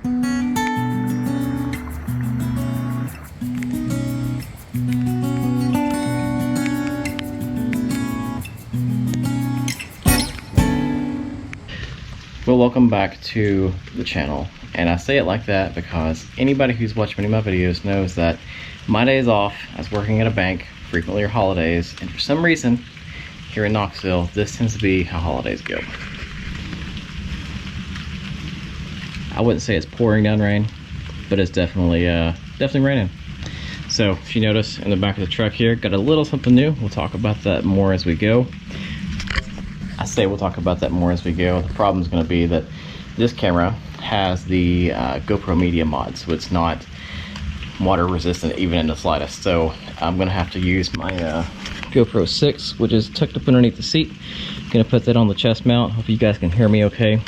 Well, welcome back to the channel, and I say it like that because anybody who's watched many of my videos knows that my days off, I was working at a bank, frequently are holidays, and for some reason here in Knoxville this tends to be how holidays go. I wouldn't say it's pouring down rain, but it's definitely raining. So if you notice in the back of the truck here, got a little something new. We'll talk about that more as we go. I say we'll talk about that more as we go. The problem is going to be that this camera has the GoPro Media mod, so it's not water resistant even in the slightest. So I'm going to have to use my GoPro 6, which is tucked up underneath the seat. Going to put that on the chest mount. Hope you guys can hear me okay.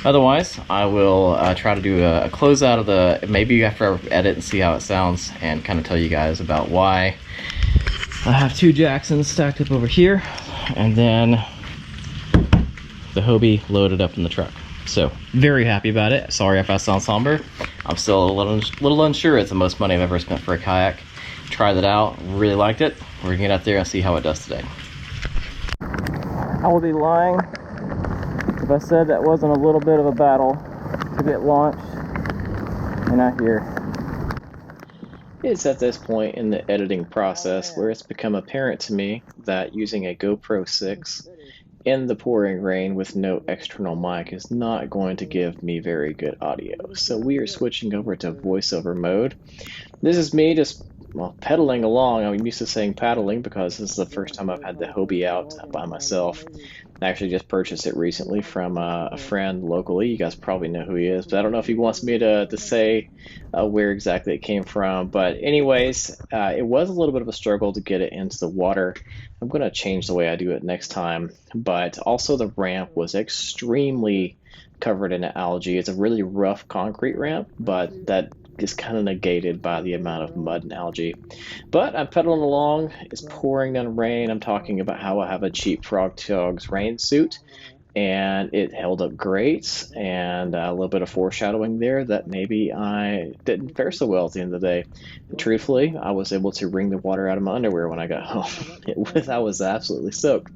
Otherwise, I will try to do a closeout of the, maybe after I edit and see how it sounds, and kind of tell you guys about why I have two Jacksons stacked up over here, and then the Hobie loaded up in the truck. So very happy about it. Sorry if I sound somber. I'm still a little unsure. It's the most money I've ever spent for a kayak. Tried it out, really liked it. We're gonna get out there and see how it does today. I will be lying if I said that wasn't a little bit of a battle to get launched and out here. It's at this point in the editing process where it's become apparent to me that using a GoPro 6 in the pouring rain with no external mic is not going to give me very good audio. So we are switching over to voiceover mode. This is me just, well, pedaling along. I'm used to saying paddling because this is the first time I've had the Hobie out by myself. I actually just purchased it recently from a friend locally. You guys probably know who he is, but I don't know if he wants me to say where exactly it came from. But anyways, it was a little bit of a struggle to get it into the water. I'm going to change the way I do it next time. But also the ramp was extremely covered in algae. It's a really rough concrete ramp, but that is kind of negated by the amount of mud and algae. But I'm pedaling along. It's pouring down rain. I'm talking about how I have a cheap Frog Togs rain suit, and it held up great. And a little bit of foreshadowing there that maybe I didn't fare so well at the end of the day. And truthfully, I was able to wring the water out of my underwear when I got home. I was absolutely soaked.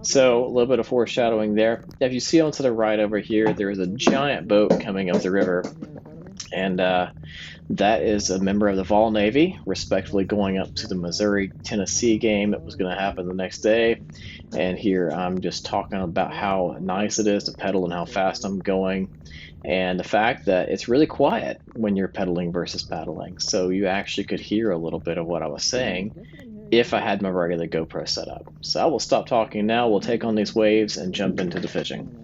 So a little bit of foreshadowing there. If you see onto the right over here, there is a giant boat coming up the river. And that is a member of the Vol Navy, respectfully going up to the Missouri-Tennessee game that was going to happen the next day. And here I'm just talking about how nice it is to pedal and how fast I'm going, and the fact that it's really quiet when you're pedaling versus paddling. So you actually could hear a little bit of what I was saying if I had my regular GoPro set up. So I will stop talking now. We'll take on these waves and jump into the fishing.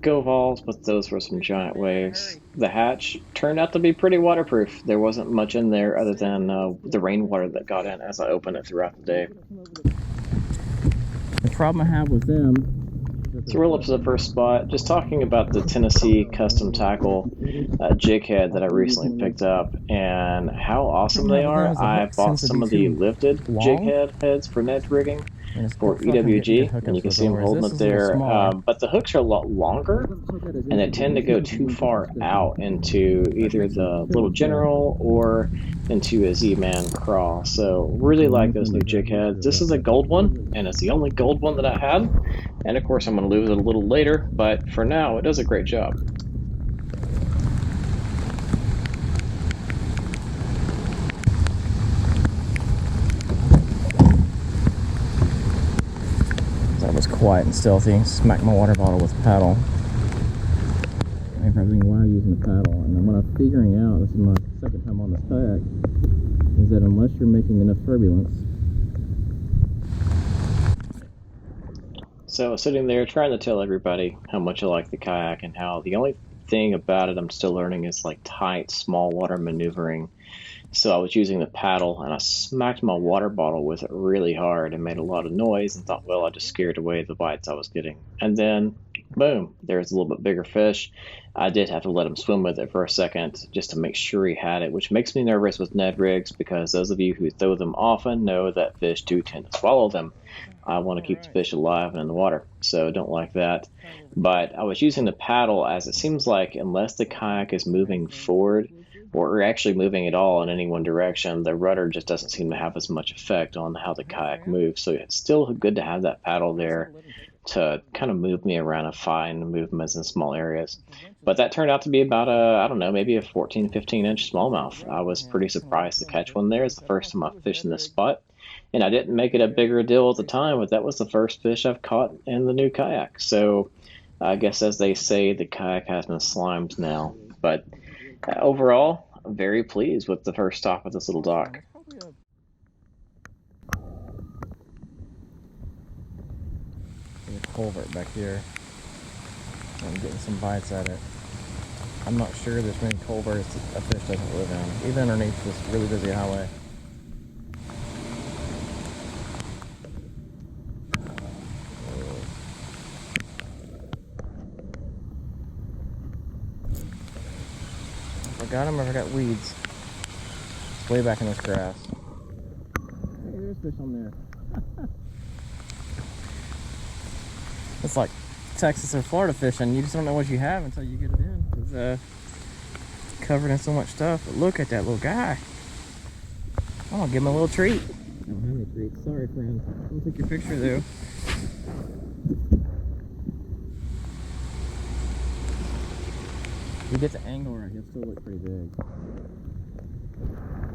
Go Vols, but those were some giant waves. The hatch turned out to be pretty waterproof. There wasn't much in there other than the rainwater that got in as I opened it throughout the day. The problem I have with them, so roll up to the first spot, just talking about the Tennessee custom tackle jig head that I recently picked up and how awesome they are. I bought some of the lifted jig heads for net rigging for EWG, and you can see them holding it there, but the hooks are a lot longer and they tend to go too far out into either the little general or into a Z-Man crawl. So really like those new jig heads. This is a gold one, and it's the only gold one that I had, and of course I'm going to lose it a little later, but for now it does a great job. That was quiet and stealthy. Smacked my water bottle with the paddle. Everything while using the paddle. And then what I'm figuring out, this is my second time on this kayak, is that unless you're making enough turbulence. So sitting there trying to tell everybody how much I like the kayak and how the only thing about it I'm still learning is like tight, small water maneuvering. So I was using the paddle and I smacked my water bottle with it really hard and made a lot of noise and thought, well, I just scared away the bites I was getting. And then, boom, there's a little bit bigger fish. I did have to let him swim with it for a second just to make sure he had it, which makes me nervous with Ned rigs because those of you who throw them often know that fish do tend to swallow them. I want to keep the fish alive and in the water, so don't like that. But I was using the paddle as it seems like unless the kayak is moving forward, or actually moving at all in any one direction, the rudder just doesn't seem to have as much effect on how the kayak moves. So it's still good to have that paddle there to kind of move me around and find movements in small areas. But that turned out to be about I don't know, maybe a 14, 15-inch smallmouth. I was pretty surprised to catch one there. It's the first time I fished in this spot. And I didn't make it a bigger deal at the time, but that was the first fish I've caught in the new kayak. So I guess as they say, the kayak has been slimed now. But overall, I'm very pleased with the first stop at this little dock. There's a culvert back here. I'm getting some bites at it. I'm not sure there's many culverts a fish doesn't live in, even underneath this really busy highway. If I got him, or if I got weeds. It's way back in this grass. Hey, there's fish on there. It's like Texas or Florida fishing. You just don't know what you have until you get it in. It's covered in so much stuff. But look at that little guy. I'm gonna give him a little treat. I don't have any treats. Sorry, friend. I'm gonna take your picture though. If he gets an angle right, he'll still look pretty big.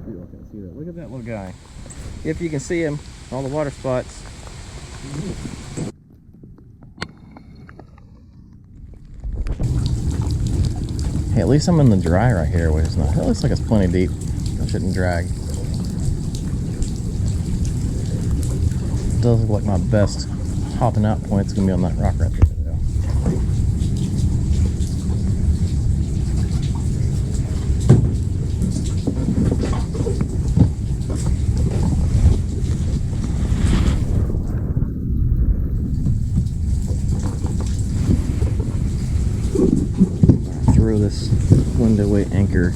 You all can see that. Look at that little guy. If you can see him, all the water spots. Hey, at least I'm in the dry right here, which is not. It looks like it's plenty deep. I shouldn't drag. It does look like my best hopping out point's gonna be on that rock right there. This window weight anchor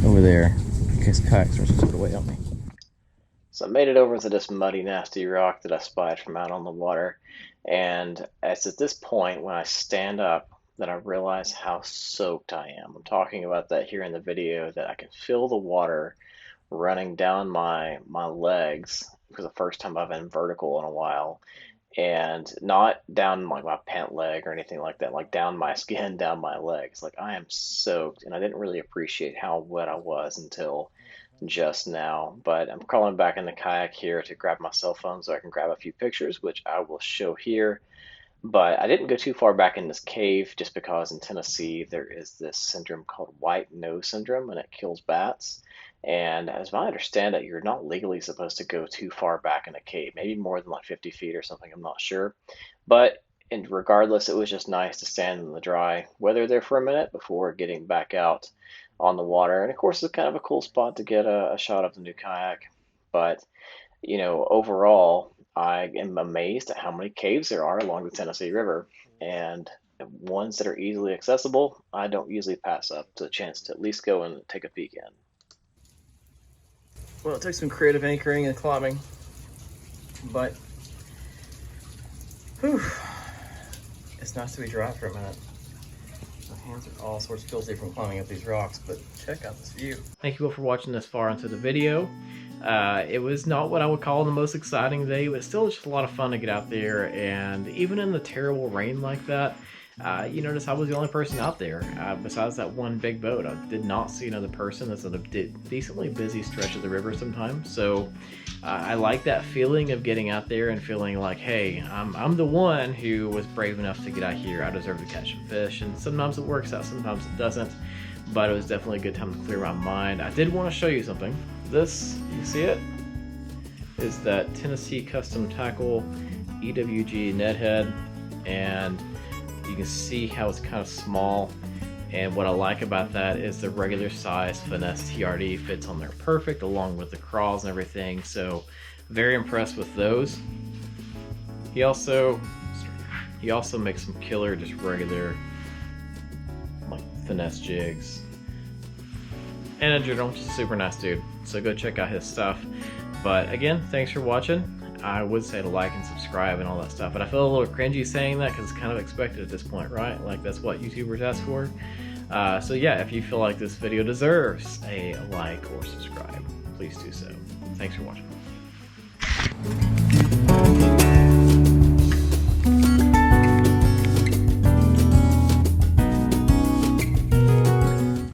over there in case kayaks are supposed to put away on me. So I made it over to this muddy, nasty rock that I spied from out on the water. And it's at this point when I stand up that I realize how soaked I am. I'm talking about that here in the video, that I can feel the water running down my legs for the first time I've been vertical in a while. And not down like my pant leg or anything like that, like down my skin, down my legs. Like I am soaked, and I didn't really appreciate how wet I was until just now. But I'm crawling back in the kayak here to grab my cell phone so I can grab a few pictures, which I will show here. But I didn't go too far back in this cave just because in Tennessee there is this syndrome called white nose syndrome, and it kills bats. And as I understand it, you're not legally supposed to go too far back in a cave, maybe more than like 50 feet or something, I'm not sure. But regardless, it was just nice to stand in the dry weather there for a minute before getting back out on the water. And of course, it's kind of a cool spot to get a shot of the new kayak. But, overall, I am amazed at how many caves there are along the Tennessee River. And ones that are easily accessible, I don't usually pass up the chance to at least go and take a peek in. Well, it took some creative anchoring and climbing, but whew, it's nice to be dry for a minute. My hands are all sorts of filthy from climbing up these rocks, but check out this view. Thank you all for watching this far into the video. It was not what I would call the most exciting day, but still just a lot of fun to get out there. And even in the terrible rain like that, you notice I was the only person out there besides that one big boat. I did not see another person. It's a decently busy stretch of the river sometimes. So I like that feeling of getting out there and feeling like, hey, I'm the one who was brave enough to get out here. I deserve to catch some fish. And sometimes it works out, sometimes it doesn't. But it was definitely a good time to clear my mind. I did want to show you something. This, you see it, is that Tennessee Custom Tackle EWG Net Head. And you can see how it's kind of small. And what I like about that is the regular size finesse TRD fits on there perfect, along with the crawls and everything. So very impressed with those. He also makes some killer, just regular, like, finesse jigs. And in general, just a super nice dude. So go check out his stuff. But again, thanks for watching. I would say to like and subscribe and all that stuff, but I feel a little cringy saying that because it's kind of expected at this point, right? Like, that's what YouTubers ask for. So yeah, if you feel like this video deserves a like or subscribe, please do so. Thanks for watching.